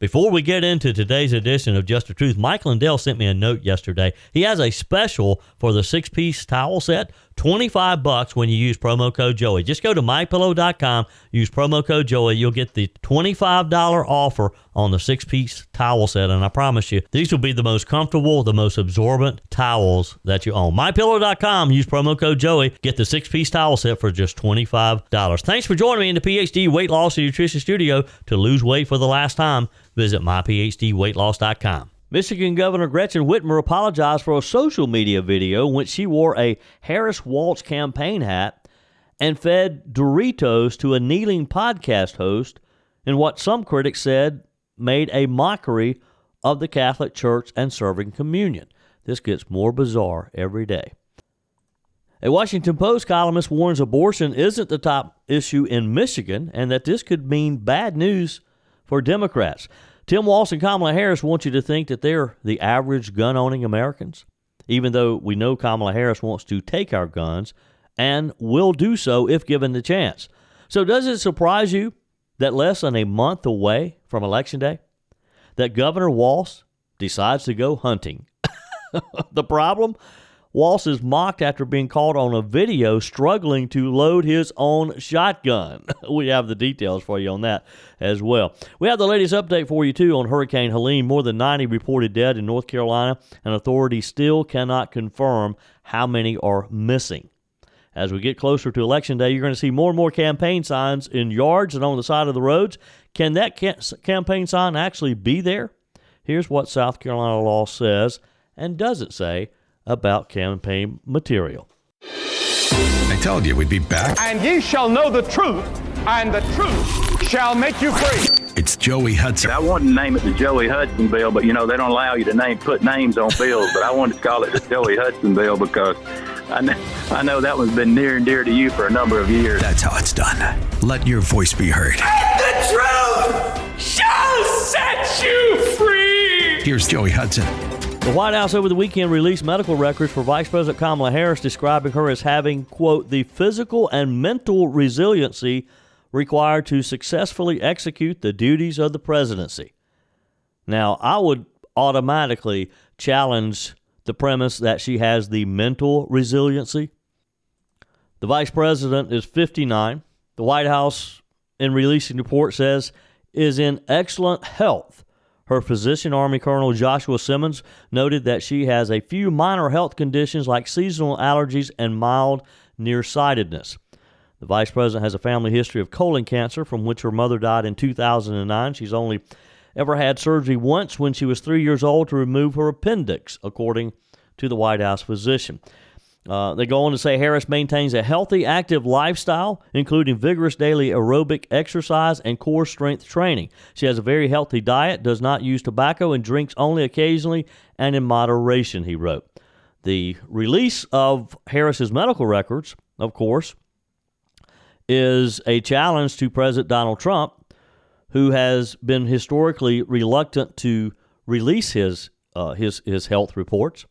Before we get into today's edition of Just the Truth, Mike Lindell sent me a note yesterday. He has a special for the 6-piece towel set, $25 when you use promo code Joey. Just go to mypillow.com, use promo code Joey. You'll get the $25 offer on the 6-piece towel set, and I promise you, these will be the most comfortable, the most absorbent towels that you own. mypillow.com, use promo code Joey. Get the 6-piece towel set for just $25. Thanks for joining me in the PhD Weight Loss and Nutrition Studio to lose weight for the last time. Visit myphdweightloss.com. Michigan Governor Gretchen Whitmer apologized for a social media video in which she wore a Harris-Walz campaign hat and fed Doritos to a kneeling podcast host in what some critics said made a mockery of the Catholic Church and serving communion. This gets more bizarre every day. A Washington Post columnist warns abortion isn't the top issue in Michigan and that this could mean bad news for Democrats. Tim Walz and Kamala Harris want you to think that they're the average gun-owning Americans, even though we know Kamala Harris wants to take our guns and will do so if given the chance. So does it surprise you that less than a month away from Election Day, that Governor Walz decides to go hunting? The problem? Walz is mocked after being caught on a video struggling to load his own shotgun. We have the details for you on that as well. We have the latest update for you, too, on Hurricane Helene. More than 90 reported dead in North Carolina, and authorities still cannot confirm how many are missing. As we get closer to Election Day, you're going to see more and more campaign signs in yards and on the side of the roads. Can that campaign sign actually be there? Here's what South Carolina law says and doesn't say about campaign material. I told you we'd be back. And ye shall know the truth, and the truth shall make you free. It's Joey Hudson. I wanted to name it the Joey Hudson bill, but, they don't allow you to put names on bills. But I wanted to call it the Joey Hudson bill because I know that one's been near and dear to you for a number of years. That's how it's done. Let your voice be heard. And the truth shall set you free. Here's Joey Hudson. The White House over the weekend released medical records for Vice President Kamala Harris, describing her as having, quote, the physical and mental resiliency required to successfully execute the duties of the presidency. Now, I would automatically challenge the premise that she has the mental resiliency. The vice president is 59. The White House, in releasing the report, says is in excellent health. Her physician, Army Colonel Joshua Simmons, noted that she has a few minor health conditions like seasonal allergies and mild nearsightedness. The vice president has a family history of colon cancer, from which her mother died in 2009. She's only ever had surgery once when she was 3 years old to remove her appendix, according to the White House physician. They go on to say Harris maintains a healthy, active lifestyle, including vigorous daily aerobic exercise and core strength training. She has a very healthy diet, does not use tobacco, and drinks only occasionally and in moderation, he wrote. The release of Harris's medical records, of course, is a challenge to President Donald Trump, who has been historically reluctant to release his health reports.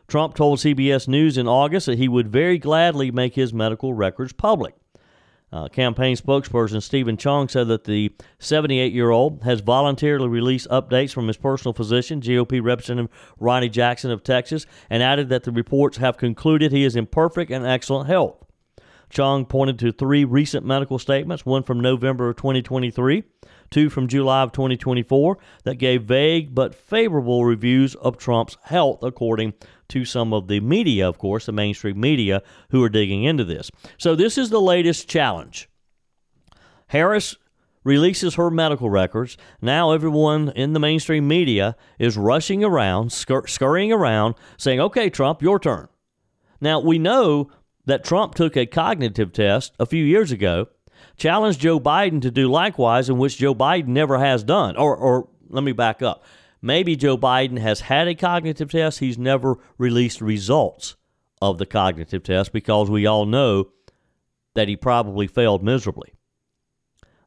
Trump told CBS News in August that he would very gladly make his medical records public. Campaign spokesperson Stephen Chung said that the 78-year-old has voluntarily released updates from his personal physician, GOP Representative Ronnie Jackson of Texas, and added that the reports have concluded he is in perfect and excellent health. Chung pointed to 3 recent medical statements, one from November of 2023, 2 from July of 2024, that gave vague but favorable reviews of Trump's health, according to some of the media, of course, the mainstream media, who are digging into this. So this is the latest challenge. Harris releases her medical records. Now everyone in the mainstream media is rushing around, scurrying around, saying, okay, Trump, your turn. Now, we know that Trump took a cognitive test a few years ago, challenged Joe Biden to do likewise, in which Joe Biden never has done. Or let me back up. Maybe Joe Biden has had a cognitive test. He's never released results of the cognitive test because we all know that he probably failed miserably.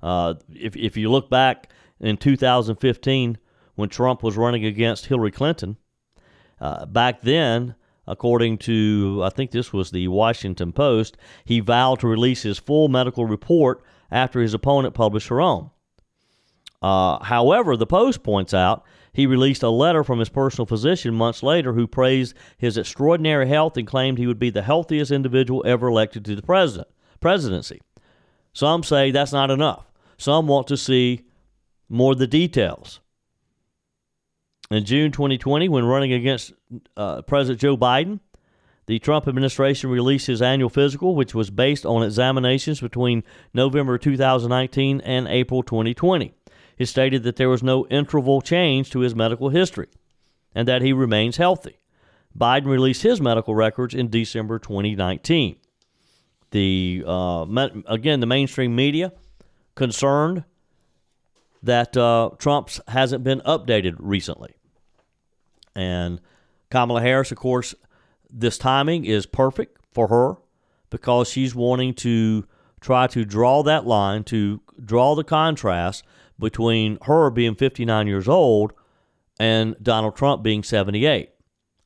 If you look back in 2015 when Trump was running against Hillary Clinton, back then, according to, I think this was the Washington Post, he vowed to release his full medical report after his opponent published her own. However, the Post points out he released a letter from his personal physician months later who praised his extraordinary health and claimed he would be the healthiest individual ever elected to the presidency. Some say that's not enough. Some want to see more of the details. In June 2020, when running against President Joe Biden, the Trump administration released his annual physical, which was based on examinations between November 2019 and April 2020. It stated that there was no interval change to his medical history and that he remains healthy. Biden released his medical records in December 2019. The mainstream media concerned that Trump's hasn't been updated recently. And Kamala Harris, of course, this timing is perfect for her because she's wanting to try to draw that line, to draw the contrast between her being 59 years old and Donald Trump being 78.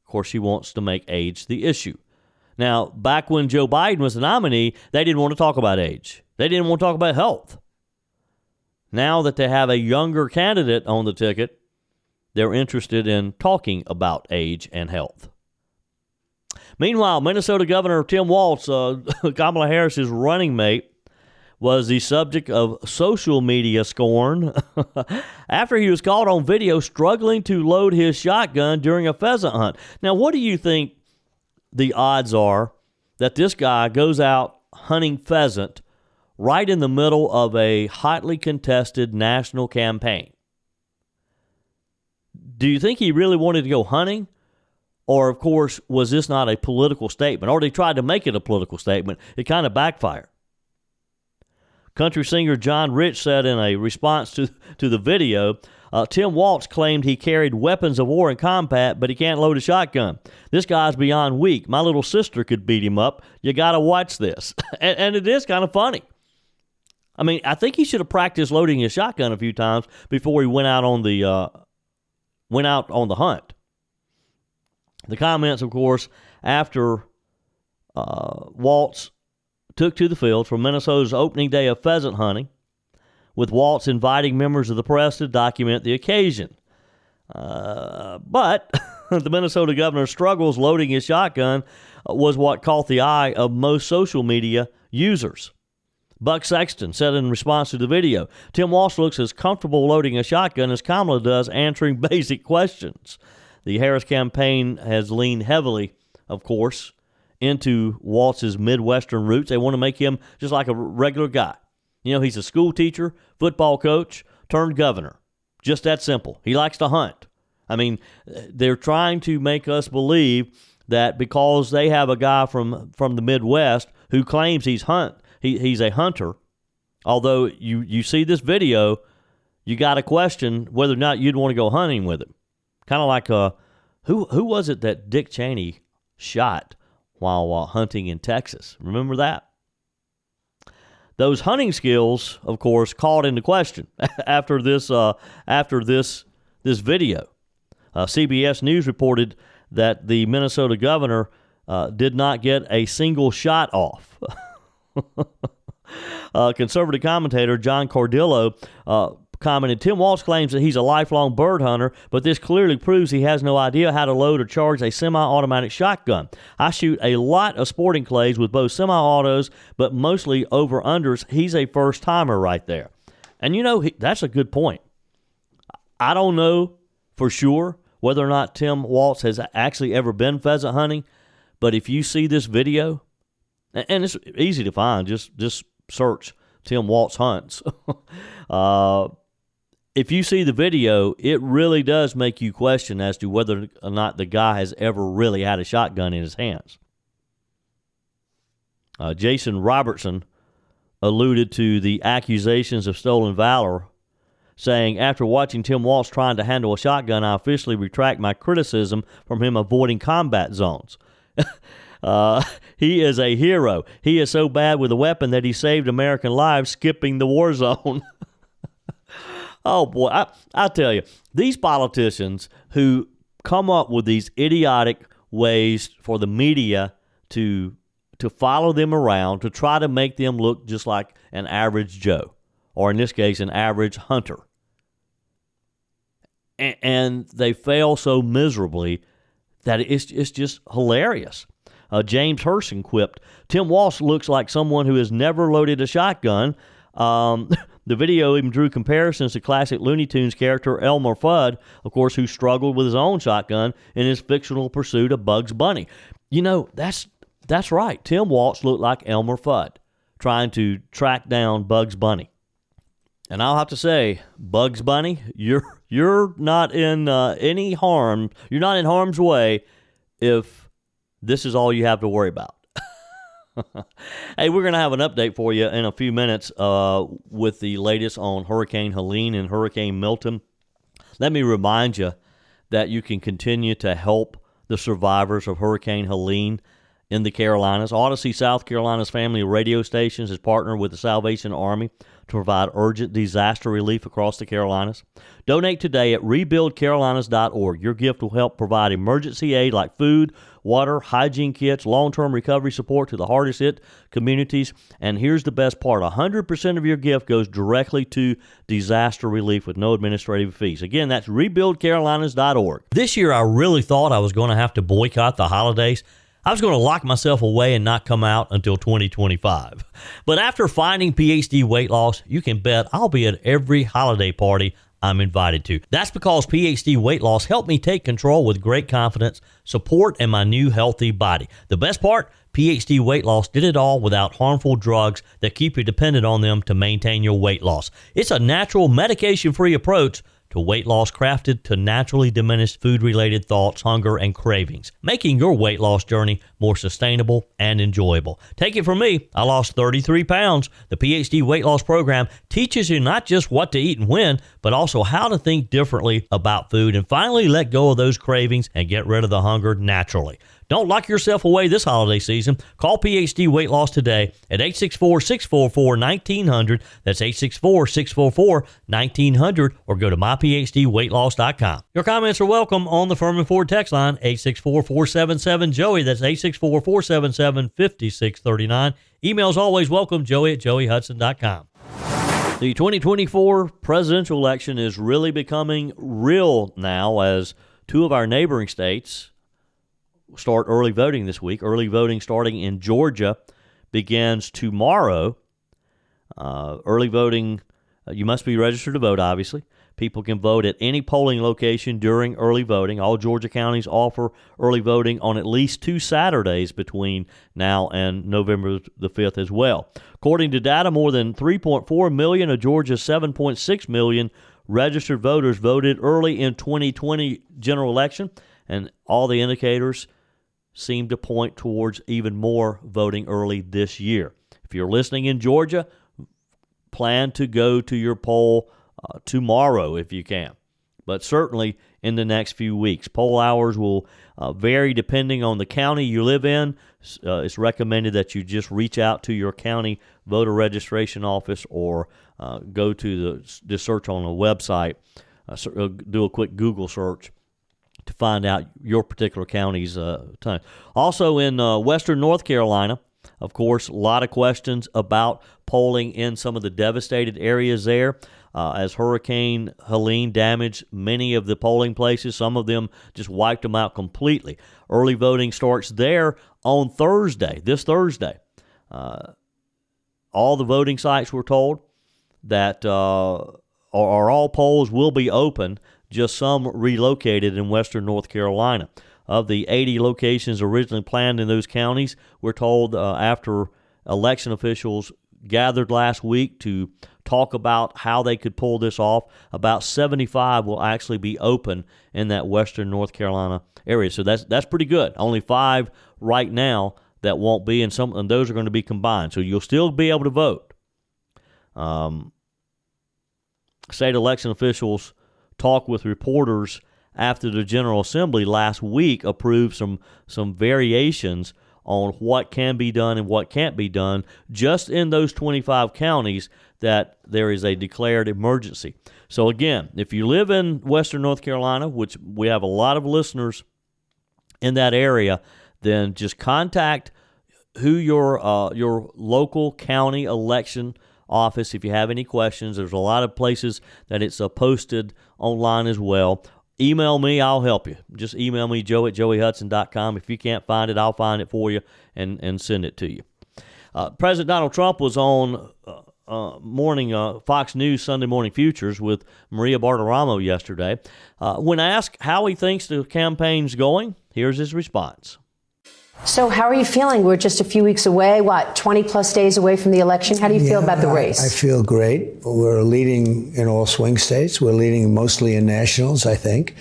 Of course, she wants to make age the issue. Now, back when Joe Biden was the nominee, they didn't want to talk about age. They didn't want to talk about health. Now that they have a younger candidate on the ticket, they're interested in talking about age and health. Meanwhile, Minnesota Governor Tim Walz, Kamala Harris's running mate, was the subject of social media scorn after he was caught on video struggling to load his shotgun during a pheasant hunt. Now, what do you think the odds are that this guy goes out hunting pheasant right in the middle of a hotly contested national campaign? Do you think he really wanted to go hunting? Or, of course, was this not a political statement? Or they tried to make it a political statement. It kind of backfired. Country singer John Rich said in a response to the video, Tim Walz claimed he carried weapons of war in combat, but he can't load a shotgun. This guy's beyond weak. My little sister could beat him up. You got to watch this. and it is kind of funny. I mean, I think he should have practiced loading his shotgun a few times before he went out on the hunt. The comments, of course, after Walz took to the field for Minnesota's opening day of pheasant hunting, with Walz inviting members of the press to document the occasion. But the Minnesota governor's struggles loading his shotgun was what caught the eye of most social media users. Buck Sexton said in response to the video, Tim Walz looks as comfortable loading a shotgun as Kamala does answering basic questions. The Harris campaign has leaned heavily, of course, into Walz's Midwestern roots. They want to make him just like a regular guy. You know, he's a school teacher, football coach, turned governor. Just that simple. He likes to hunt. I mean, they're trying to make us believe that because they have a guy from the Midwest who claims he's a hunter, although you see this video, you got to question whether or not you'd want to go hunting with him. Kind of like who was it that Dick Cheney shot while hunting in Texas? Remember that? Those hunting skills, of course, called into question after this video. CBS News reported that the Minnesota governor did not get a single shot off. Conservative commentator John Cordillo commented, Tim Walz claims that he's a lifelong bird hunter, but this clearly proves he has no idea how to load or charge a semi-automatic shotgun. I shoot a lot of sporting clays with both semi-autos, but mostly over-unders. He's a first-timer right there. And, you know, that's a good point. I don't know for sure whether or not Tim Walz has actually ever been pheasant hunting, but if you see this video, and it's easy to find, just search Tim Walz hunts. If you see the video, it really does make you question as to whether or not the guy has ever really had a shotgun in his hands. Jason Robertson alluded to the accusations of stolen valor, saying, after watching Tim Walz trying to handle a shotgun, I officially retract my criticism from him avoiding combat zones. He is a hero. He is so bad with a weapon that he saved American lives skipping the war zone. Oh, boy, I tell you, these politicians who come up with these idiotic ways for the media to follow them around, to try to make them look just like an average Joe, or in this case, an average hunter. and they fail so miserably that it's just hilarious. James Herson quipped, "Tim Walz looks like someone who has never loaded a shotgun." The video even drew comparisons to classic Looney Tunes character Elmer Fudd, of course, who struggled with his own shotgun in his fictional pursuit of Bugs Bunny. You know, that's right. Tim Walz looked like Elmer Fudd trying to track down Bugs Bunny. And I'll have to say, Bugs Bunny, you're not in any harm. You're not in harm's way if this is all you have to worry about. Hey, we're going to have an update for you in a few minutes with the latest on Hurricane Helene and Hurricane Milton. Let me remind you that you can continue to help the survivors of Hurricane Helene in the Carolinas. Odyssey, South Carolina's family of radio stations has partnered with the Salvation Army to provide urgent disaster relief across the Carolinas. Donate today at rebuildcarolinas.org. Your gift will help provide emergency aid like food, water, hygiene kits, long-term recovery support to the hardest hit communities. And here's the best part. 100% of your gift goes directly to disaster relief with no administrative fees. Again, that's rebuildcarolinas.org. This year, I really thought I was going to have to boycott the holidays. I was going to lock myself away and not come out until 2025. But after finding PhD Weight Loss, you can bet I'll be at every holiday party I'm invited to. That's because PhD Weight Loss helped me take control with great confidence, support, and my new healthy body. The best part? PhD Weight Loss did it all without harmful drugs that keep you dependent on them to maintain your weight loss. It's a natural, medication-free approach to weight loss crafted to naturally diminish food-related thoughts, hunger, and cravings, making your weight loss journey more sustainable and enjoyable. Take it from me, I lost 33 pounds. The PhD Weight Loss Program teaches you not just what to eat and when, but also how to think differently about food and finally let go of those cravings and get rid of the hunger naturally. Don't lock yourself away this holiday season. Call PhD Weight Loss today at 864-644-1900. That's 864-644-1900, or go to myphdweightloss.com. Your comments are welcome on the Firmin Ford text line, 864-477-JOEY. That's 864-477-5639. Emails always welcome, joey@joeyhudson.com. The 2024 presidential election is really becoming real now as two of our neighboring states start early voting this week. Early voting starting in Georgia begins tomorrow. Early voting, you must be registered to vote, obviously. People can vote at any polling location during early voting. All Georgia counties offer early voting on at least 2 Saturdays between now and November the 5th as well. According to data, more than 3.4 million of Georgia's 7.6 million registered voters voted early in 2020 general election, and all the indicators seem to point towards even more voting early this year. If you're listening in Georgia, plan to go to your poll tomorrow if you can, but certainly in the next few weeks. Poll hours will vary depending on the county you live in. It's recommended that you just reach out to your county voter registration office or go to the search on a website, do a quick Google search to find out your particular county's time. Also in western North Carolina, of course, a lot of questions about polling in some of the devastated areas there as Hurricane Helene damaged many of the polling places. Some of them just wiped them out completely. Early voting starts there on Thursday, this Thursday. All the voting sites were told that all polls will be open, just some relocated in western North Carolina. Of the 80 locations originally planned in those counties, we're told after election officials gathered last week to talk about how they could pull this off, about 75 will actually be open in that western North Carolina area. So that's pretty good. Only 5 right now that won't be, and those are going to be combined. So you'll still be able to vote. State election officials talked with reporters after the General Assembly last week approved some variations on what can be done and what can't be done just in those 25 counties that there is a declared emergency. So again, if you live in western North Carolina, which we have a lot of listeners in that area, then just contact who your local county election office if you have any questions. There's a lot of places that it's posted online as well. Email me, I'll help you. Just email me, joe@joeyhudson.com. If you can't find it, I'll find it for you and send it to you. President Donald Trump was on Fox News Sunday Morning Futures with Maria Bartiromo yesterday. When asked how he thinks the campaign's going, here's his response. So how are you feeling? We're just a few weeks away, 20 plus days away from the election. How do you feel about the race? I feel great. We're leading in all swing states. We're leading mostly in nationals, I think.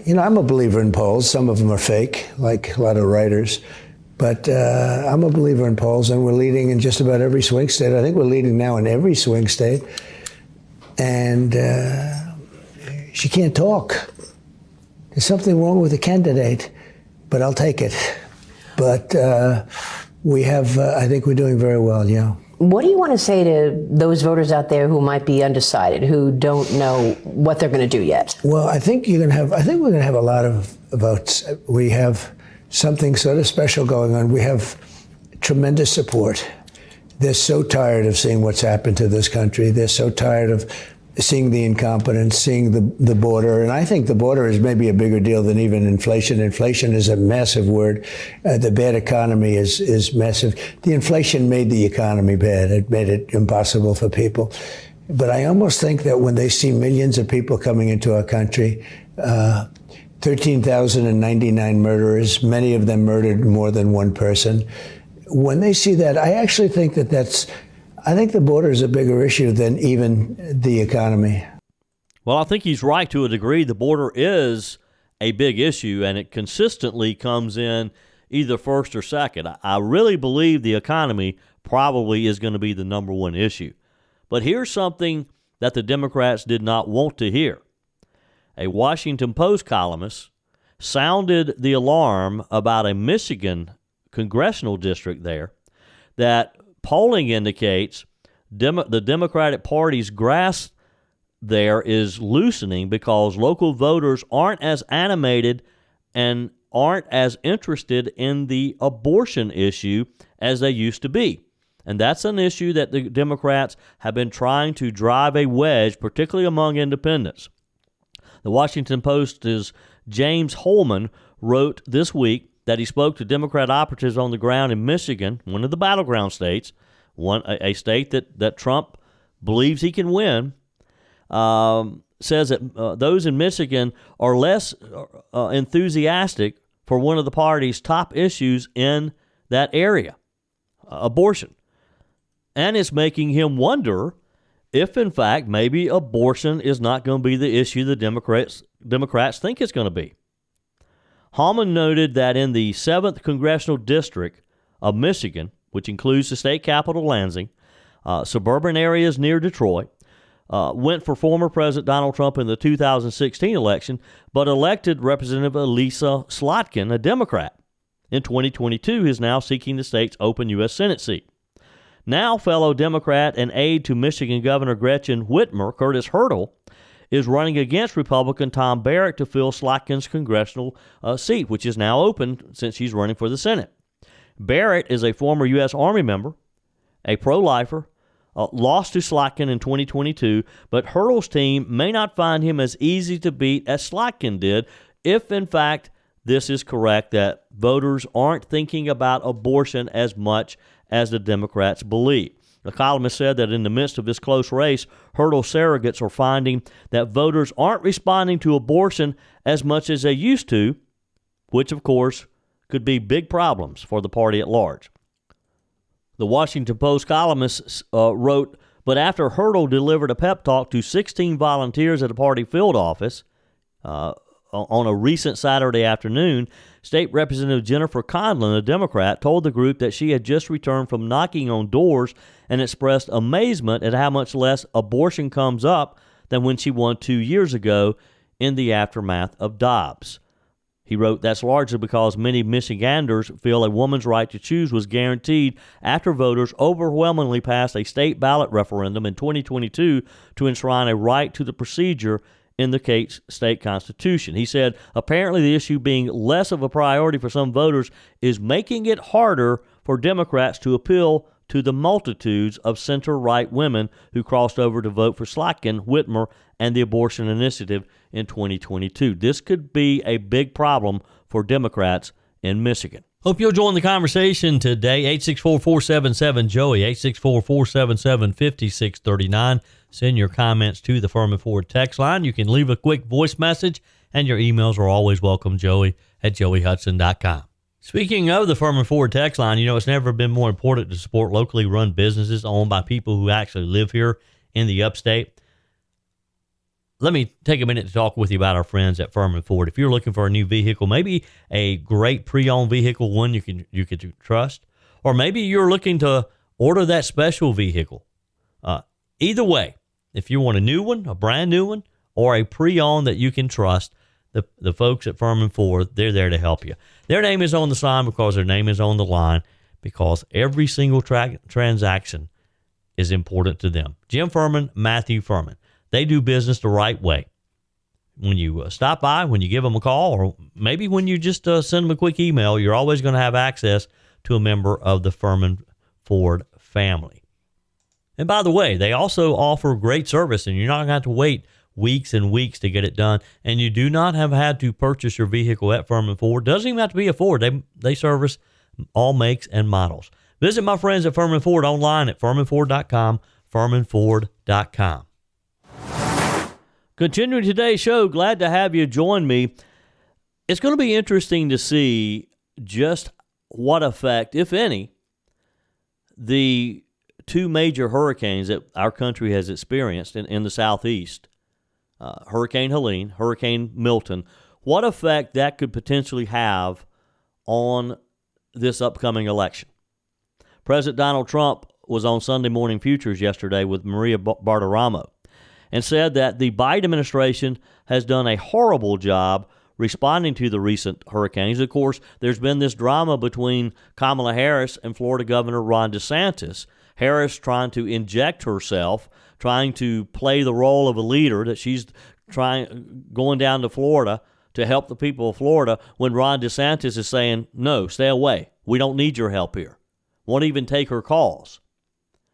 I'm a believer in polls. Some of them are fake, like a lot of writers. But I'm a believer in polls, and we're leading in just about every swing state. I think we're leading now in every swing state. And she can't talk. There's something wrong with the candidate, but I'll take it. But we have, I think we're doing very well, yeah. What do you want to say to those voters out there who might be undecided, who don't know what they're going to do yet? Well, I think we're going to have a lot of votes. We have something sort of special going on. We have tremendous support. They're so tired of seeing what's happened to this country. They're so tired of seeing the incompetence, seeing the border. And I think the border is maybe a bigger deal than even inflation. Inflation is a massive word. The bad economy is massive. The inflation made the economy bad. It made it impossible for people. But I almost think that when they see millions of people coming into our country, 13,099 murderers, many of them murdered more than one person. When they see that, I actually think I think the border is a bigger issue than even the economy. Well, I think he's right to a degree. The border is a big issue, and it consistently comes in either first or second. I really believe the economy probably is going to be the number one issue. But here's something that the Democrats did not want to hear. A Washington Post columnist sounded the alarm about a Michigan congressional district there that polling indicates the Democratic Party's grasp there is loosening because local voters aren't as animated and aren't as interested in the abortion issue as they used to be. And that's an issue that the Democrats have been trying to drive a wedge, particularly among independents. The Washington Post's James Holman wrote this week that he spoke to Democrat operatives on the ground in Michigan, one of the battleground states, a state that Trump believes he can win, says that those in Michigan are less enthusiastic for one of the party's top issues in that area, abortion. And it's making him wonder if, in fact, maybe abortion is not going to be the issue the Democrats think it's going to be. Hallman noted that in the 7th Congressional District of Michigan, which includes the state capital Lansing, suburban areas near Detroit, went for former President Donald Trump in the 2016 election, but elected Representative Elisa Slotkin, a Democrat. In 2022, he is now seeking the state's open U.S. Senate seat. Now, fellow Democrat and aide to Michigan Governor Gretchen Whitmer, Curtis Hurdle, is running against Republican Tom Barrett to fill Slotkin's congressional seat, which is now open since she's running for the Senate. Barrett is a former U.S. Army member, a pro-lifer, lost to Slotkin in 2022, but Hurdle's team may not find him as easy to beat as Slotkin did if, in fact, this is correct, that voters aren't thinking about abortion as much as the Democrats believe. The columnist said that in the midst of this close race, Hurdle surrogates are finding that voters aren't responding to abortion as much as they used to, which, of course, could be big problems for the party at large. The Washington Post columnist wrote, but after Hurdle delivered a pep talk to 16 volunteers at a party field office on a recent Saturday afternoon, State Representative Jennifer Conlon, a Democrat, told the group that she had just returned from knocking on doors and expressed amazement at how much less abortion comes up than when she won 2 years ago in the aftermath of Dobbs. He wrote, that's largely because many Michiganders feel a woman's right to choose was guaranteed after voters overwhelmingly passed a state ballot referendum in 2022 to enshrine a right to the procedure in the state constitution. He said, apparently the issue being less of a priority for some voters is making it harder for Democrats to appeal to the multitudes of center-right women who crossed over to vote for Slotkin, Whitmer, and the abortion initiative in 2022. This could be a big problem for Democrats in Michigan. Hope you'll join the conversation today. 864-477-JOEY, 864-477-5639. Send your comments to the Firmin Ford text line. You can leave a quick voice message, and your emails are always welcome, joey@joeyhudson.com. Speaking of the Firmin Ford text line, it's never been more important to support locally run businesses owned by people who actually live here in the upstate. Let me take a minute to talk with you about our friends at Firmin Ford. If you're looking for a new vehicle, maybe a great pre-owned vehicle, one you could trust, or maybe you're looking to order that special vehicle. Either way, if you want a new one, a brand new one, or a pre-owned that you can trust, the folks at Firmin Ford, they're there to help you. Their name is on the sign because their name is on the line, because every single transaction is important to them. Jim Firmin, Matthew Firmin. They do business the right way. When you stop by, when you give them a call, or maybe when you just send them a quick email, you're always going to have access to a member of the Firmin Ford family. And by the way, they also offer great service, and you're not going to have to wait weeks and weeks to get it done. And you do not have had to purchase your vehicle at Firmin Ford. Doesn't even have to be a Ford. They service all makes and models. Visit my friends at Firmin Ford online at firminford.com, firminford.com. Continuing today's show, glad to have you join me. It's going to be interesting to see just what effect, if any, the two major hurricanes that our country has experienced in the southeast, Hurricane Helene, Hurricane Milton, what effect that could potentially have on this upcoming election. President Donald Trump was on Sunday Morning Futures yesterday with Maria Bartiromo and said that the Biden administration has done a horrible job responding to the recent hurricanes. Of course, there's been this drama between Kamala Harris and Florida Governor Ron DeSantis. Harris trying to inject herself, trying to play the role of a leader, that she's going down to Florida to help the people of Florida, when Ron DeSantis is saying, no, stay away. We don't need your help here. Won't even take her calls.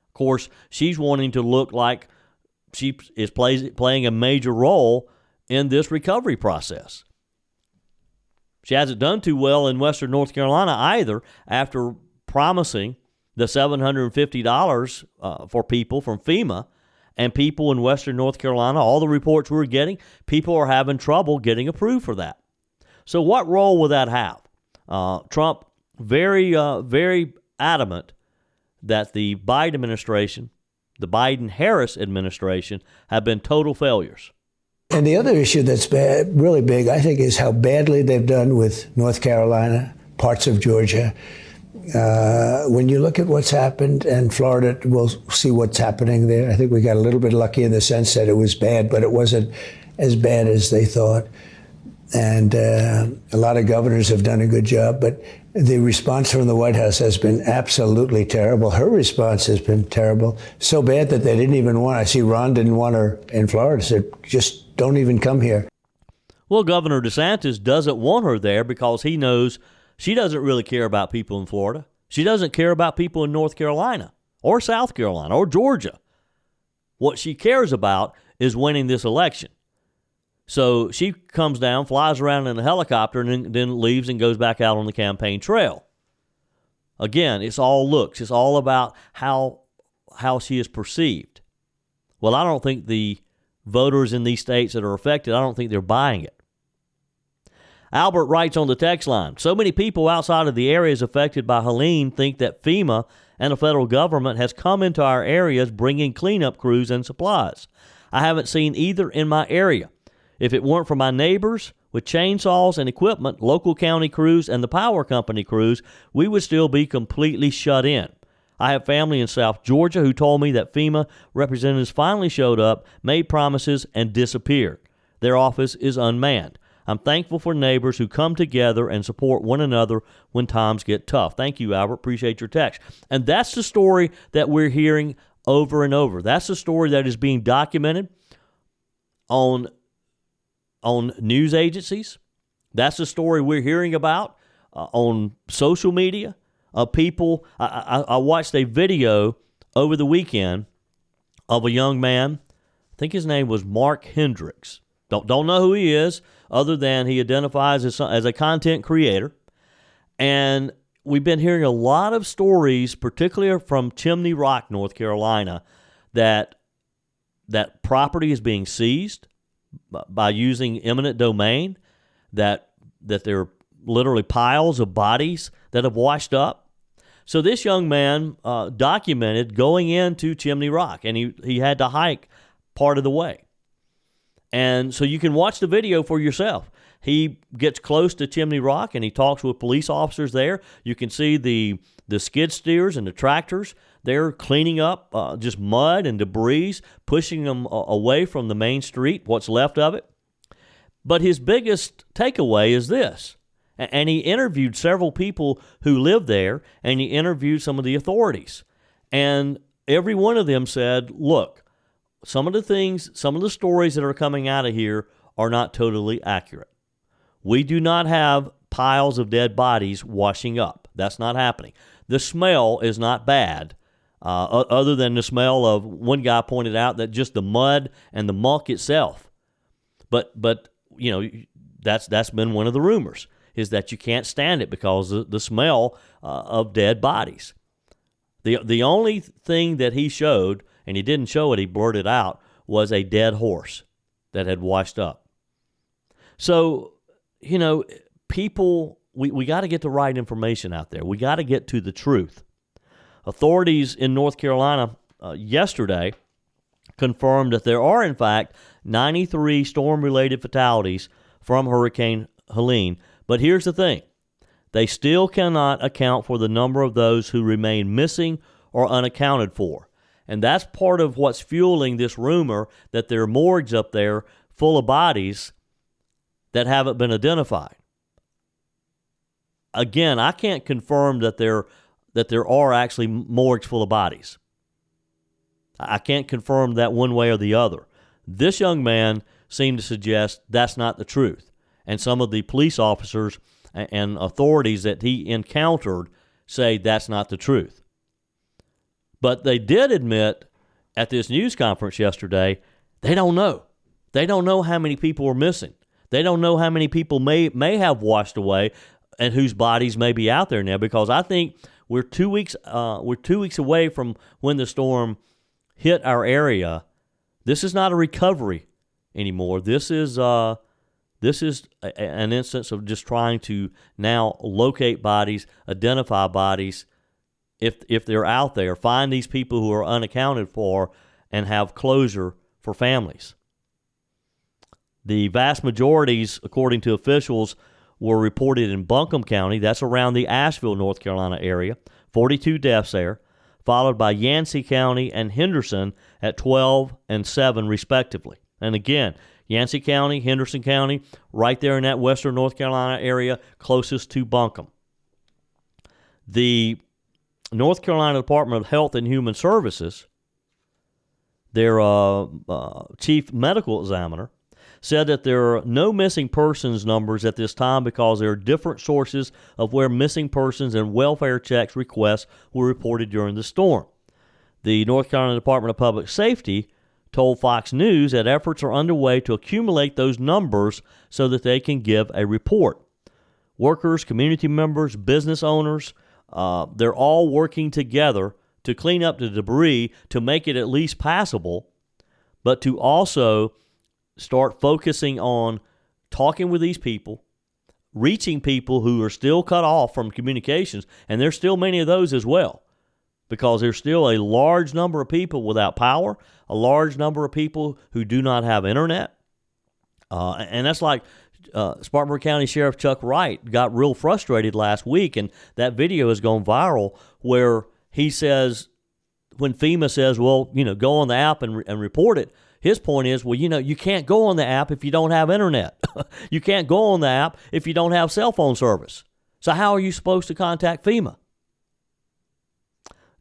Of course, she's wanting to look like she is playing a major role in this recovery process. She hasn't done too well in Western North Carolina either, after promising the $750 for people from FEMA, and people in Western North Carolina, all the reports we're getting, people are having trouble getting approved for that. So what role will that have? Trump very adamant that the Biden administration, the Biden-Harris administration, have been total failures. And the other issue that's really big, I think, is how badly they've done with North Carolina, parts of Georgia. When you look at what's happened, and Florida, we'll see what's happening there. I think we got a little bit lucky in the sense that it was bad, but it wasn't as bad as they thought. And a lot of governors have done a good job, but the response from the White House has been absolutely terrible. Her response has been terrible, so bad that they didn't even want, I see Ron didn't want her in Florida, said, just don't even come here. Well, Governor DeSantis doesn't want her there because he knows she doesn't really care about people in Florida. She doesn't care about people in North Carolina or South Carolina or Georgia. What she cares about is winning this election. So she comes down, flies around in a helicopter, and then leaves and goes back out on the campaign trail. Again, it's all looks. It's all about how she is perceived. Well, I don't think the voters in these states that are affected, I don't think they're buying it. Albert writes on the text line, so many people outside of the areas affected by Helene think that FEMA and the federal government has come into our areas bringing cleanup crews and supplies. I haven't seen either in my area. If it weren't for my neighbors with chainsaws and equipment, local county crews, and the power company crews, we would still be completely shut in. I have family in South Georgia who told me that FEMA representatives finally showed up, made promises, and disappeared. Their office is unmanned. I'm thankful for neighbors who come together and support one another when times get tough. Thank you, Albert. Appreciate your text. And that's the story that we're hearing over and over. That's the story that is being documented on news agencies. That's the story we're hearing about on social media, of people. I watched a video over the weekend of a young man. I think his name was Mark Hendricks. Don't know who he is, other than he identifies as a content creator. And we've been hearing a lot of stories, particularly from Chimney Rock, North Carolina, that property is being seized by using eminent domain, that there are literally piles of bodies that have washed up. So this young man documented going into Chimney Rock, and he had to hike part of the way. And so you can watch the video for yourself. He gets close to Chimney Rock, and he talks with police officers there. You can see the skid steers and the tractors. They're cleaning up just mud and debris, pushing them away from the main street, what's left of it. But his biggest takeaway is this. And he interviewed several people who live there, and he interviewed some of the authorities. And every one of them said, look, some of the stories that are coming out of here are not totally accurate. We do not have piles of dead bodies washing up. That's not happening. The smell is not bad, other than the smell of, one guy pointed out, that just the mud and the muck itself. But you know, that's been one of the rumors, is that you can't stand it because of the smell of dead bodies. The only thing that he showed, and he didn't show it, he blurted out, was a dead horse that had washed up. So, you know, people, we got to get the right information out there. We got to get to the truth. Authorities in North Carolina yesterday confirmed that there are, in fact, 93 storm-related fatalities from Hurricane Helene. But here's the thing. They still cannot account for the number of those who remain missing or unaccounted for. And that's part of what's fueling this rumor that there are morgues up there full of bodies that haven't been identified. Again, I can't confirm that there are actually morgues full of bodies. I can't confirm that one way or the other. This young man seemed to suggest that's not the truth. And some of the police officers and authorities that he encountered say that's not the truth. But they did admit at this news conference yesterday, they don't know. They don't know how many people are missing. They don't know how many people may have washed away and whose bodies may be out there now, because I think we're 2 weeks away from when the storm hit our area. This is not a recovery anymore. This is an instance of just trying to now locate bodies, identify bodies, if they're out there, find these people who are unaccounted for, and have closure for families. The vast majorities, according to officials, were reported in Buncombe County. That's around the Asheville, North Carolina area. 42 deaths there, followed by Yancey County and Henderson at 12 and 7 respectively. And again, Yancey County, Henderson County, right there in that western North Carolina area, closest to Buncombe. The North Carolina Department of Health and Human Services, their chief medical examiner, said that there are no missing persons numbers at this time because there are different sources of where missing persons and welfare checks requests were reported during the storm. The North Carolina Department of Public Safety told Fox News that efforts are underway to accumulate those numbers so that they can give a report. Workers, community members, business owners, they're all working together to clean up the debris to make it at least passable, but to also start focusing on talking with these people, reaching people who are still cut off from communications, and there's still many of those as well, because there's still a large number of people without power, a large number of people who do not have internet, and that's like Spartanburg County Sheriff Chuck Wright got real frustrated last week, and that video has gone viral where he says, when FEMA says, well, go on the app and report it, his point is, well, you can't go on the app if you don't have internet. You can't go on the app if you don't have cell phone service. So how are you supposed to contact FEMA?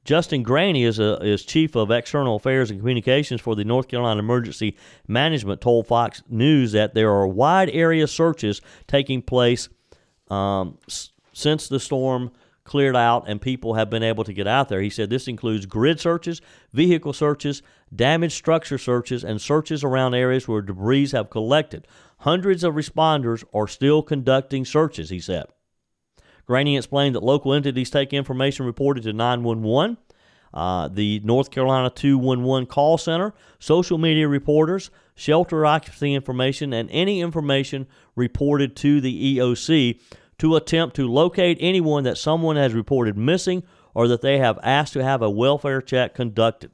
Justin Graney is Chief of External Affairs and Communications for the North Carolina Emergency Management, told Fox News that there are wide area searches taking place since the storm cleared out and people have been able to get out there. He said this includes grid searches, vehicle searches, damaged structure searches, and searches around areas where debris have collected. Hundreds of responders are still conducting searches, he said. Graney explained that local entities take information reported to 911, the North Carolina 211 call center, social media reporters, shelter occupancy information, and any information reported to the EOC to attempt to locate anyone that someone has reported missing or that they have asked to have a welfare check conducted.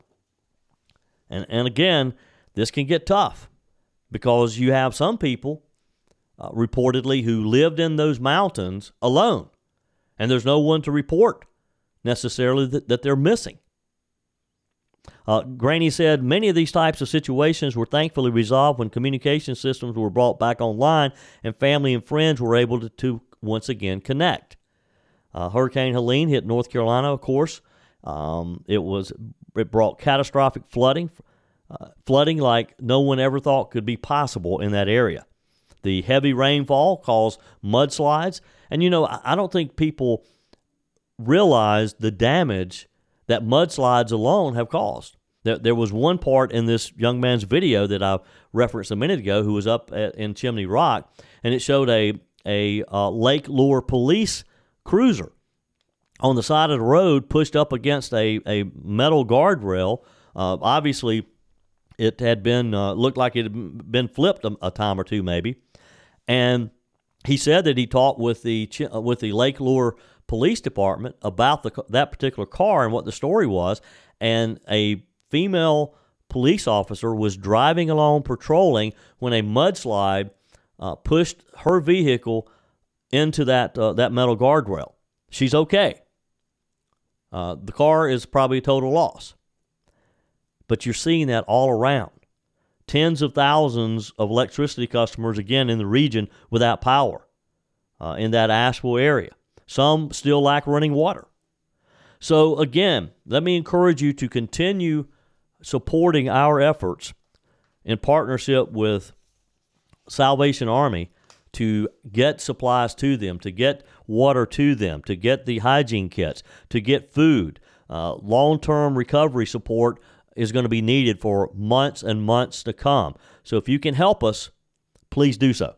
And again, this can get tough because you have some people reportedly who lived in those mountains alone, and there's no one to report necessarily that they're missing. Graney said many of these types of situations were thankfully resolved when communication systems were brought back online and family and friends were able to once again connect. Hurricane Helene hit North Carolina, of course. It brought catastrophic flooding like no one ever thought could be possible in that area. The heavy rainfall caused mudslides, and I don't think people realize the damage that mudslides alone have caused. There was one part in this young man's video that I referenced a minute ago who was up in Chimney Rock, and it showed a Lake Lure police cruiser on the side of the road pushed up against a metal guardrail. Obviously, it had been looked like it had been flipped a time or two maybe. And he said that he talked with the Lake Lure Police Department about that particular car and what the story was. And a female police officer was driving along patrolling when a mudslide pushed her vehicle into that metal guardrail. She's okay. The car is probably a total loss. But you're seeing that all around. Tens of thousands of electricity customers, again, in the region without power in that Asheville area. Some still lack running water. So, again, let me encourage you to continue supporting our efforts in partnership with Salvation Army to get supplies to them, to get water to them, to get the hygiene kits, to get food. Long-term recovery support is going to be needed for months and months to come. So if you can help us, please do so.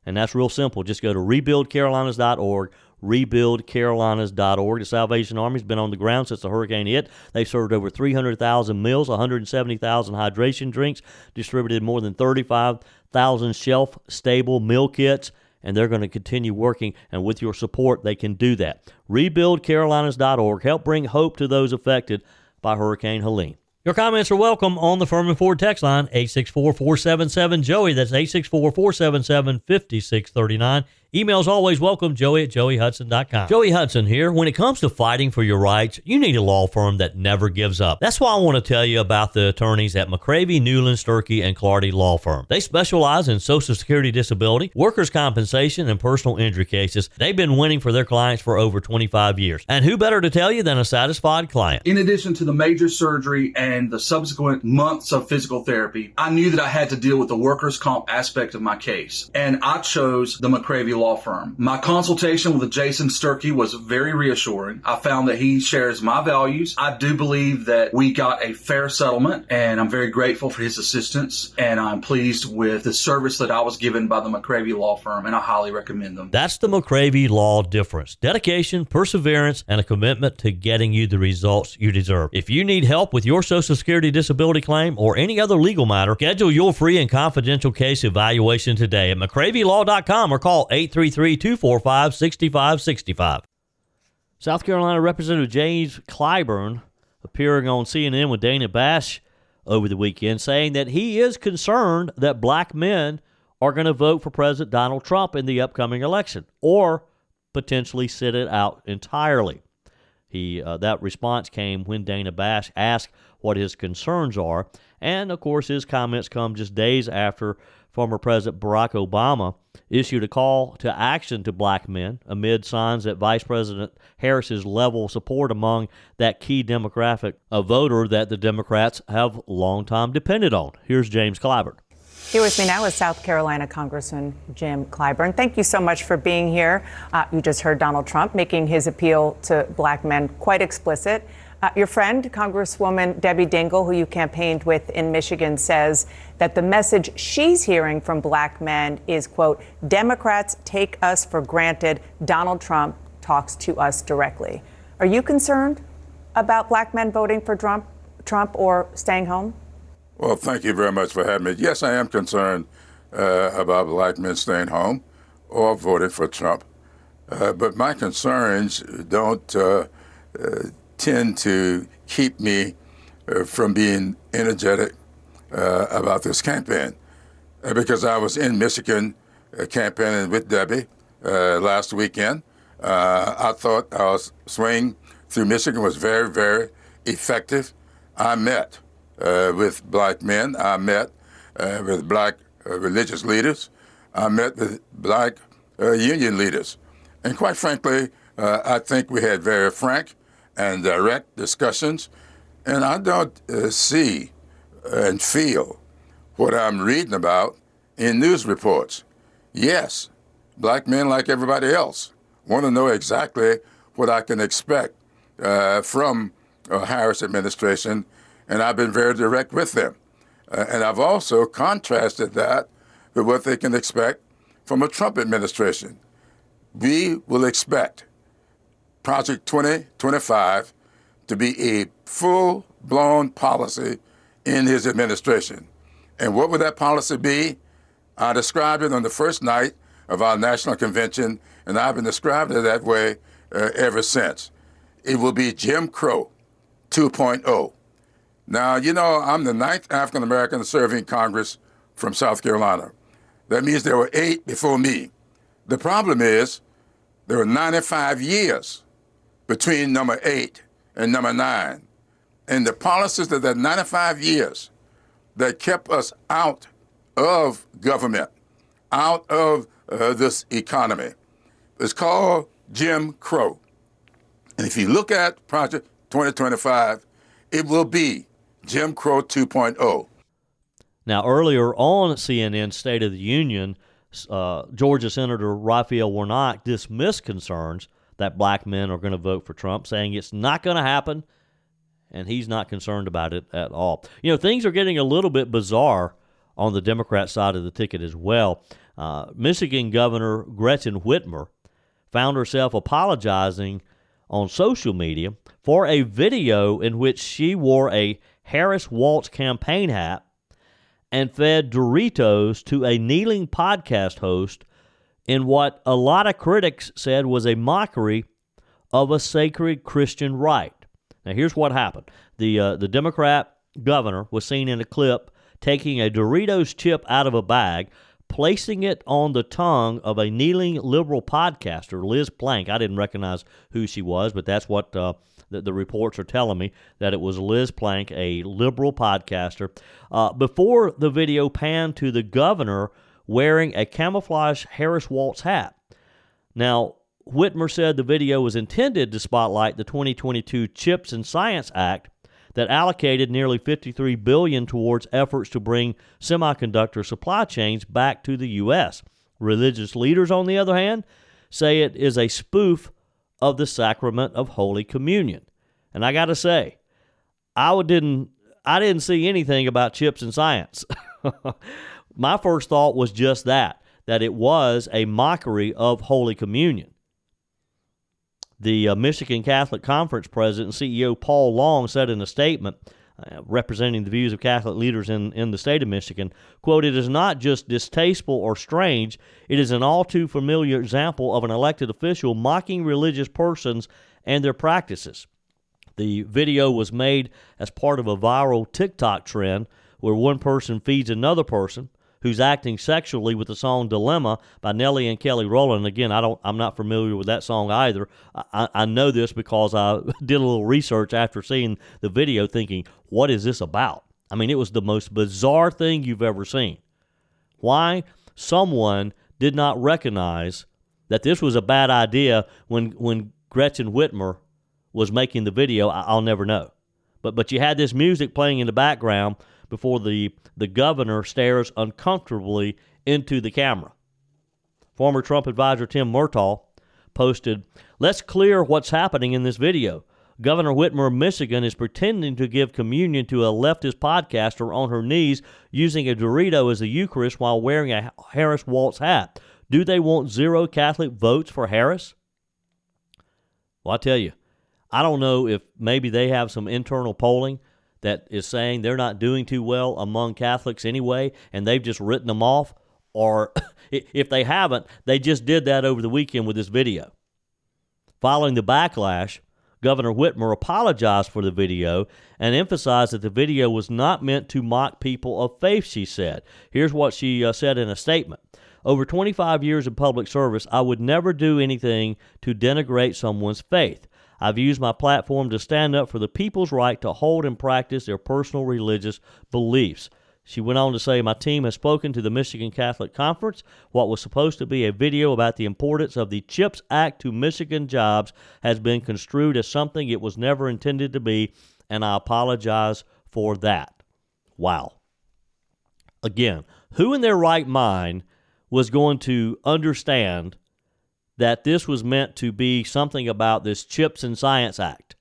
And that's real simple. Just go to rebuildcarolinas.org, rebuildcarolinas.org. The Salvation Army's been on the ground since the hurricane hit. They've served over 300,000 meals, 170,000 hydration drinks, distributed more than 35,000 shelf-stable meal kits, and they're going to continue working, and with your support, they can do that. Rebuildcarolinas.org. Help bring hope to those affected by Hurricane Helene. Your comments are welcome on the Firmin Ford text line, 864-477-JOEY. That's 864-477-5639. Emails always welcome, joey@joeyhudson.com. Joey Hudson here. When it comes to fighting for your rights, you need a law firm that never gives up. That's why I want to tell you about the attorneys at McCravey, Newland, Sturkey, and Clardy Law Firm. They specialize in Social Security disability, workers' compensation, and personal injury cases. They've been winning for their clients for over 25 years. And who better to tell you than a satisfied client? In addition to the major surgery and the subsequent months of physical therapy, I knew that I had to deal with the workers' comp aspect of my case. And I chose the McCravey Law Firm. My consultation with Jason Sturkey was very reassuring. I found that he shares my values. I do believe that we got a fair settlement, and I'm very grateful for his assistance, and I'm pleased with the service that I was given by the McCravey Law Firm, and I highly recommend them. That's the McCravey Law difference. Dedication, perseverance, and a commitment to getting you the results you deserve. If you need help with your Social Security disability claim or any other legal matter, schedule your free and confidential case evaluation today at McCraveyLaw.com or call 833-245-6565. South Carolina Representative James Clyburn appearing on CNN with Dana Bash over the weekend, saying that he is concerned that black men are going to vote for President Donald Trump in the upcoming election or potentially sit it out entirely. That response came when Dana Bash asked what his concerns are, and of course his comments come just days after former President Barack Obama issued a call to action to black men amid signs that Vice President Harris's level of support among that key demographic voter that the Democrats have long time depended on. Here's James Clyburn. Here with me now is South Carolina Congressman Jim Clyburn. Thank you so much for being here. You just heard Donald Trump making his appeal to black men quite explicit. Your friend, Congresswoman Debbie Dingell, who you campaigned with in Michigan, says that the message she's hearing from black men is, quote, Democrats take us for granted. Donald Trump talks to us directly. Are you concerned about black men voting for Trump or staying home? Well, thank you very much for having me. Yes, I am concerned about black men staying home or voting for Trump. But my concerns don't tend to keep me from being energetic about this campaign. Because I was in Michigan campaigning with Debbie last weekend. I thought our swing through Michigan was very, very effective. I met with black men. I met with black religious leaders. I met with black union leaders. And quite frankly, I think we had very frank and direct discussions. And I don't see and feel what I'm reading about in news reports. Yes, black men, like everybody else, want to know exactly what I can expect from Harris administration, and I've been very direct with them. And I've also contrasted that with what they can expect from a Trump administration. We will expect Project 2025 to be a full-blown policy in his administration. And what would that policy be? I described it on the first night of our national convention, and I've been describing it that way ever since. It will be Jim Crow 2.0. Now, you know, I'm the 9th African-American serving Congress from South Carolina. That means there were 8 before me. The problem is there were 95 years between number 8 and number 9. And the policies of that 95 years that kept us out of government, out of this economy, is called Jim Crow. And if you look at Project 2025, it will be Jim Crow 2.0. Now, earlier on CNN's State of the Union, Georgia Senator Raphael Warnock dismissed concerns that black men are going to vote for Trump, saying it's not going to happen, and he's not concerned about it at all. You know, things are getting a little bit bizarre on the Democrat side of the ticket as well. Michigan Governor Gretchen Whitmer found herself apologizing on social media for a video in which she wore a Harris Walz campaign hat and fed Doritos to a kneeling podcast host in what a lot of critics said was a mockery of a sacred Christian rite. Now, here's what happened. The Democrat governor was seen in a clip taking a Doritos chip out of a bag, placing it on the tongue of a kneeling liberal podcaster, Liz Plank. I didn't recognize who she was, but that's what the reports are telling me, that it was Liz Plank, a liberal podcaster. Before the video panned to the governor wearing a camouflage Harris Walz hat. Now, Whitmer said the video was intended to spotlight the 2022 CHIPS and Science Act that allocated nearly $53 billion towards efforts to bring semiconductor supply chains back to the U.S. Religious leaders, on the other hand, say it is a spoof of the sacrament of Holy Communion. And I got to say, I didn't see anything about CHIPS and science. My first thought was just that it was a mockery of Holy Communion. The Michigan Catholic Conference president and CEO Paul Long said in a statement representing the views of Catholic leaders in the state of Michigan, quote, "It is not just distasteful or strange, it is an all too familiar example of an elected official mocking religious persons and their practices." The video was made as part of a viral TikTok trend where one person feeds another person who's acting sexually with the song Dilemma by Nelly and Kelly Rowland. Again, I'm not familiar with that song either. I know this because I did a little research after seeing the video thinking, what is this about? I mean, it was the most bizarre thing you've ever seen. Why someone did not recognize that this was a bad idea when Gretchen Whitmer was making the video, I'll never know. But you had this music playing in the background before the governor stares uncomfortably into the camera. Former Trump advisor Tim Murtaugh posted, "Let's clear what's happening in this video. Governor Whitmer of Michigan is pretending to give communion to a leftist podcaster on her knees using a Dorito as the Eucharist while wearing a Harris Walz hat. Do they want 0 Catholic votes for Harris?" Well, I tell you, I don't know if maybe they have some internal polling that is saying they're not doing too well among Catholics anyway, and they've just written them off, or if they haven't, they just did that over the weekend with this video. Following the backlash, Governor Whitmer apologized for the video and emphasized that the video was not meant to mock people of faith, she said. Here's what she said in a statement. "Over 25 years of public service, I would never do anything to denigrate someone's faith. I've used my platform to stand up for the people's right to hold and practice their personal religious beliefs." She went on to say, "My team has spoken to the Michigan Catholic Conference. What was supposed to be a video about the importance of the CHIPS Act to Michigan jobs has been construed as something it was never intended to be, and I apologize for that." Wow. Again, who in their right mind was going to understand that this was meant to be something about this CHIPS and Science Act?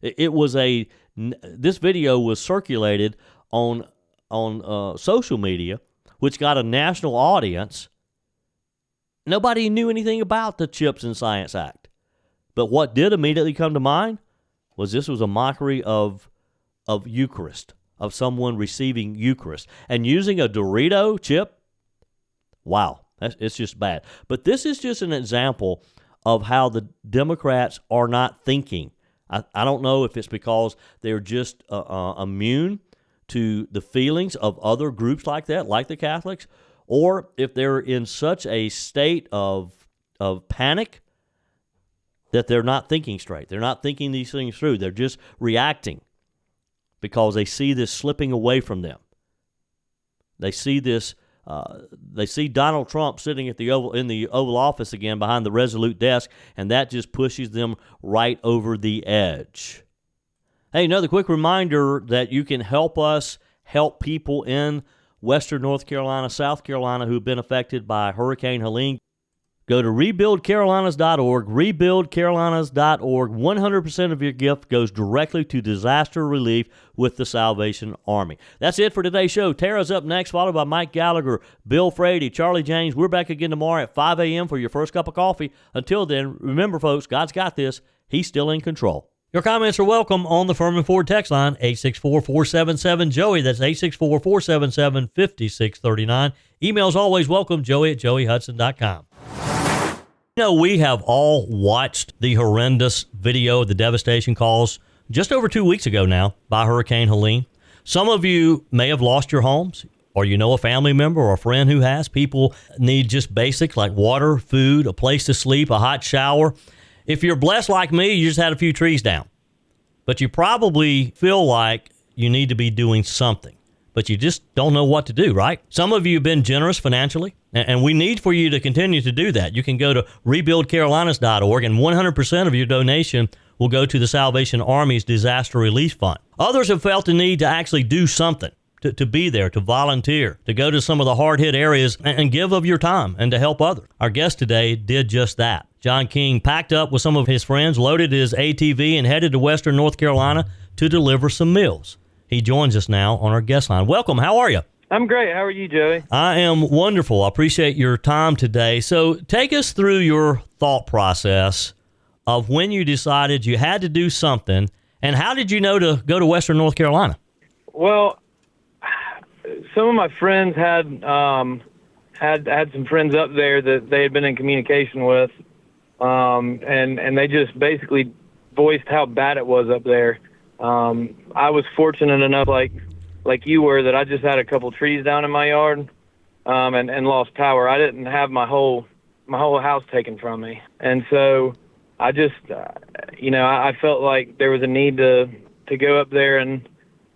This video was circulated on social media, which got a national audience. Nobody knew anything about the CHIPS and Science Act. But what did immediately come to mind was this was a mockery of Eucharist, of someone receiving Eucharist. And using a Dorito chip, wow, it's just bad. But this is just an example of how the Democrats are not thinking. I don't know if it's because they're just immune to the feelings of other groups like that, like the Catholics, or if they're in such a state of panic that they're not thinking straight. They're not thinking these things through. They're just reacting because they see this slipping away from them. They see this. They see Donald Trump sitting in the Oval Office again behind the Resolute desk, and that just pushes them right over the edge. Hey, another quick reminder that you can help us help people in Western North Carolina, South Carolina who've been affected by Hurricane Helene. Go to rebuildcarolinas.org, rebuildcarolinas.org. 100% of your gift goes directly to disaster relief with the Salvation Army. That's it for today's show. Tara's up next, followed by Mike Gallagher, Bill Frady, Charlie James. We're back again tomorrow at 5 a.m. for your first cup of coffee. Until then, remember, folks, God's got this. He's still in control. Your comments are welcome on the Firmin Ford text line, 864-477-JOEY. That's 864-477-5639. Emails always welcome, joey@joeyhudson.com. You know, we have all watched the horrendous video of the devastation caused just over 2 weeks ago now by Hurricane Helene. Some of you may have lost your homes, or you know a family member or a friend who has. People need just basics like water, food, a place to sleep, a hot shower. If you're blessed like me, you just had a few trees down. But you probably feel like you need to be doing something, but you just don't know what to do, right? Some of you have been generous financially, and we need for you to continue to do that. You can go to rebuildcarolinas.org, and 100% of your donation will go to the Salvation Army's Disaster Relief Fund. Others have felt the need to actually do something, to be there, to volunteer, to go to some of the hard-hit areas and give of your time and to help others. Our guest today did just that. John King packed up with some of his friends, loaded his ATV, and headed to Western North Carolina to deliver some meals. He joins us now on our guest line. Welcome. How are you? I'm great. How are you, Joey? I am wonderful. I appreciate your time today. So take us through your thought process of when you decided you had to do something, and how did you know to go to Western North Carolina? Well, some of my friends had some friends up there that they had been in communication with, and they just basically voiced how bad it was up there. I was fortunate enough, like you were, that I just had a couple trees down in my yard, and lost power. I didn't have my whole house taken from me, and so I just, I felt like there was a need to go up there and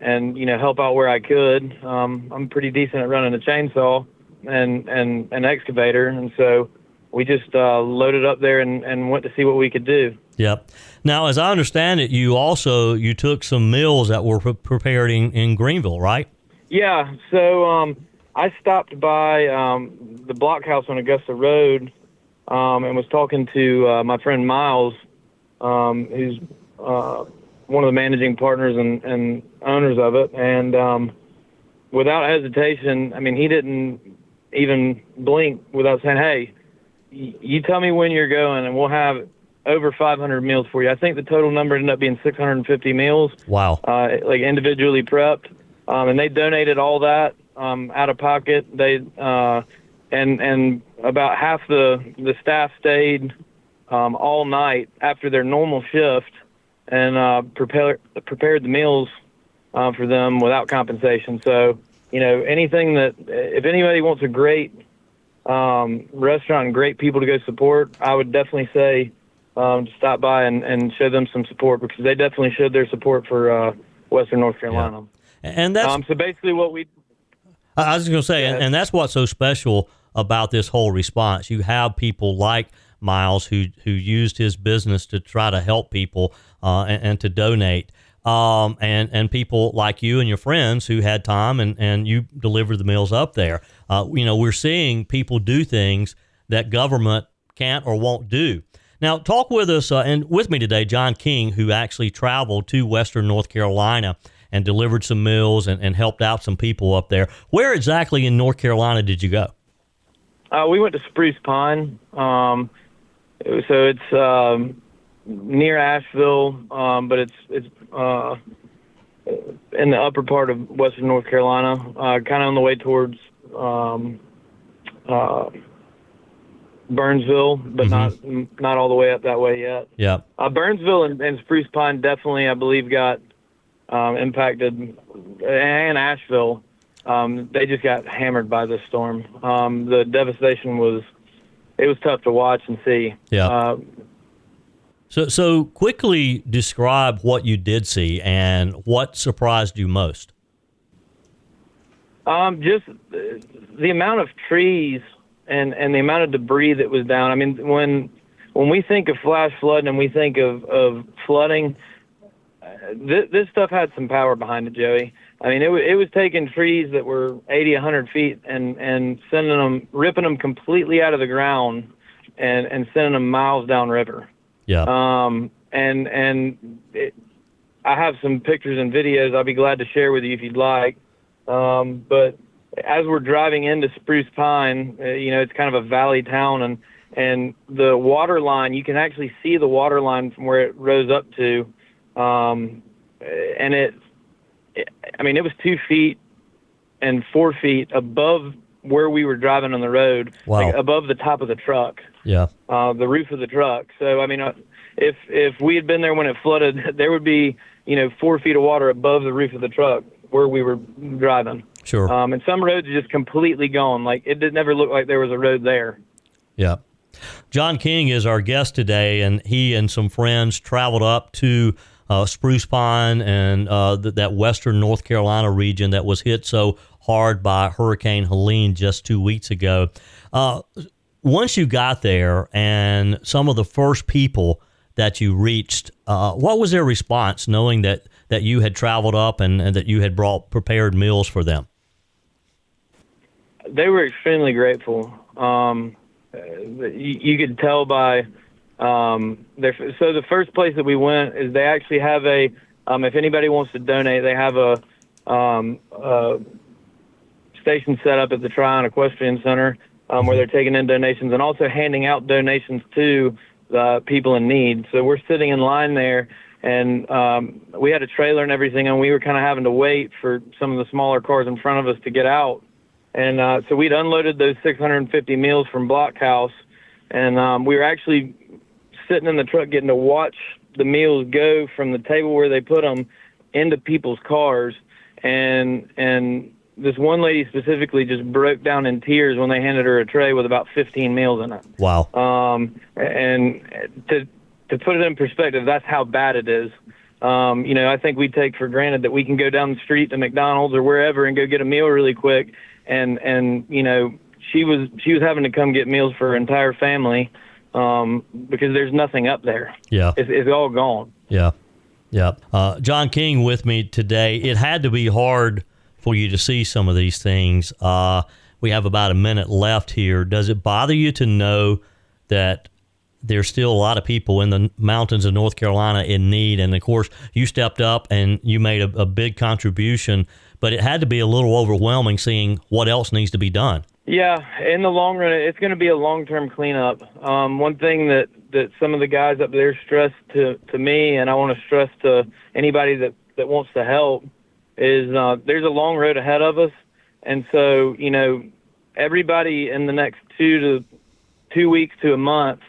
help out where I could. I'm pretty decent at running a chainsaw and an excavator, and so we just loaded up there and went to see what we could do. Yep. Now, as I understand it, you took some meals that were prepared in Greenville, right? Yeah. So I stopped by the Blockhouse on Augusta Road and was talking to my friend Miles, who's one of the managing partners and owners of it. And without hesitation, I mean, he didn't even blink without saying, "Hey, you tell me when you're going, and we'll have over 500 meals for you." I think the total number ended up being 650 meals. Wow. Like individually prepped. And they donated all that out of pocket. They and about half the staff stayed all night after their normal shift and prepared the meals for them without compensation. So, anything that if anybody wants a great restaurant and great people to go support, I would definitely say stop by and show them some support, because they definitely showed their support for Western North Carolina. Yeah. And that's so basically what I was going to say, and that's what's so special about this whole response. You have people like Miles who used his business to try to help people and to donate, and people like you and your friends who had time and you delivered the meals up there. We're seeing people do things that government can't or won't do. Now, talk with us, and with me today, John King, who actually traveled to Western North Carolina and delivered some meals and helped out some people up there. Where exactly in North Carolina did you go? We went to Spruce Pine. So it's near Asheville, but it's in the upper part of Western North Carolina, kind of on the way towards Burnsville, but not all the way up that way yet. Yeah. Burnsville and Spruce Pine definitely, I believe, got impacted, and Asheville. They just got hammered by this storm. The devastation was tough to watch and see. Yeah. So quickly describe what you did see and what surprised you most. Just the amount of trees and the amount of debris that was down. I mean, when we think of flash flood and we think of flooding, this stuff had some power behind it, Joey. I mean, it was taking trees that were 80, 100 feet and ripping them completely out of the ground and sending them miles downriver. Yeah. I have some pictures and videos I'll be glad to share with you if you'd like. But as we're driving into Spruce Pine, it's kind of a valley town, and the water line, you can actually see the water line from where it rose up to. And it was 2 feet and 4 feet above where we were driving on the road, wow. Like above the top of the truck. Yeah. The roof of the truck. So, I mean, if we had been there when it flooded, there would be, 4 feet of water above the roof of the truck where we were driving. Sure. And some roads are just completely gone. Like, it did never look like there was a road there. Yeah. John King is our guest today, and he and some friends traveled up to Spruce Pine and that western North Carolina region that was hit so hard by Hurricane Helene just 2 weeks ago. Once you got there and some of the first people that you reached, what was their response knowing that you had traveled up and that you had brought prepared meals for them? They were extremely grateful. You could tell by so the first place that we went is they actually have a if anybody wants to donate, they have a station set up at the Tryon Equestrian Center where they're taking in donations and also handing out donations to the people in need. So we're sitting in line there, and we had a trailer and everything, and we were kind of having to wait for some of the smaller cars in front of us to get out. And so we'd unloaded those 650 meals from Blockhouse, and we were actually sitting in the truck getting to watch the meals go from the table where they put them into people's cars. And this one lady specifically just broke down in tears when they handed her a tray with about 15 meals in it. Wow. And to put it in perspective, that's how bad it is. I think we take for granted that we can go down the street to McDonald's or wherever and go get a meal really quick. And she was having to come get meals for her entire family. because there's nothing up there. Yeah. It's all gone. Yeah. Yeah. John King with me today. It had to be hard for you to see some of these things. We have about a minute left here. Does it bother you to know that there's still a lot of people in the mountains of North Carolina in need? And, of course, you stepped up and you made a big contribution, but it had to be a little overwhelming seeing what else needs to be done. Yeah, in the long run, it's going to be a long-term cleanup. One thing that some of the guys up there stressed to me, and I want to stress to anybody that wants to help, is there's a long road ahead of us. And so, everybody in the next 2 weeks to a month,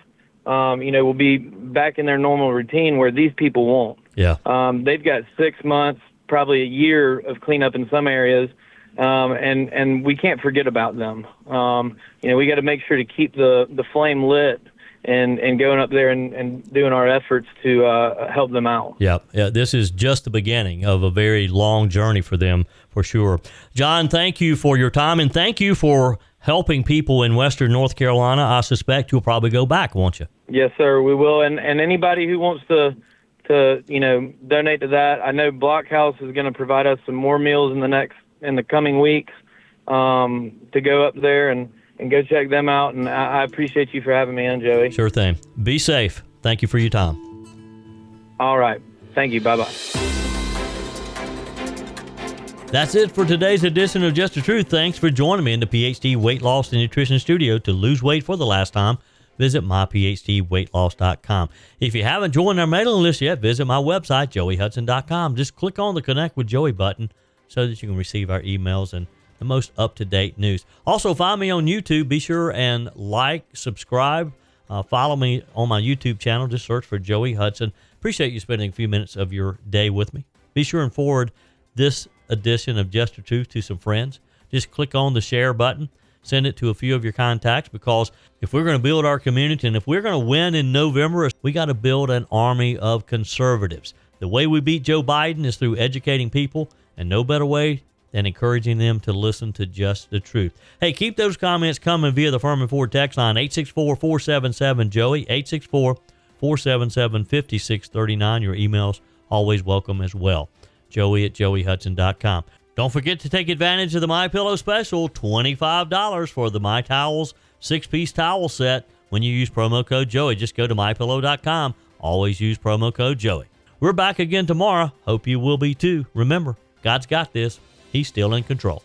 will be back in their normal routine where these people won't. Yeah. They've got 6 months, probably a year of cleanup in some areas. And we can't forget about them. We got to make sure to keep the flame lit and going up there and doing our efforts to help them out. Yeah, this is just the beginning of a very long journey for them, for sure. John, thank you for your time, and thank you for helping people in Western North Carolina. I suspect you'll probably go back, won't you? Yes, sir, we will. And anybody who wants to donate to that, I know Blockhouse is going to provide us some more meals in the coming weeks to go up there and go check them out. And I appreciate you for having me on, Joey. Sure thing. Be safe. Thank you for your time. All right. Thank you. Bye-bye. That's it for today's edition of Just the Truth. Thanks for joining me in the PhD Weight Loss and Nutrition Studio. To lose weight for the last time, visit myphdweightloss.com. If you haven't joined our mailing list yet, visit my website, joeyhudson.com. Just click on the Connect with Joey button so that you can receive our emails and the most up-to-date news. Also, find me on YouTube. Be sure and like, subscribe, follow me on my YouTube channel. Just search for Joey Hudson. Appreciate you spending a few minutes of your day with me. Be sure and forward this edition of Just the Truth to some friends. Just click on the share button. Send it to a few of your contacts, because if we're going to build our community and if we're going to win in November, we got to build an army of conservatives. The way we beat Joe Biden is through educating people, and no better way than encouraging them to listen to Just the Truth. Hey, keep those comments coming via the Firmin Ford text line, 864-477-JOEY, 864-477-5639. Your emails always welcome as well. Joey@joeyhudson.com. Don't forget to take advantage of the MyPillow special, $25 for the My Towels 6-piece towel set when you use promo code Joey. Just go to mypillow.com. Always use promo code Joey. We're back again tomorrow. Hope you will be too. Remember, God's got this. He's still in control.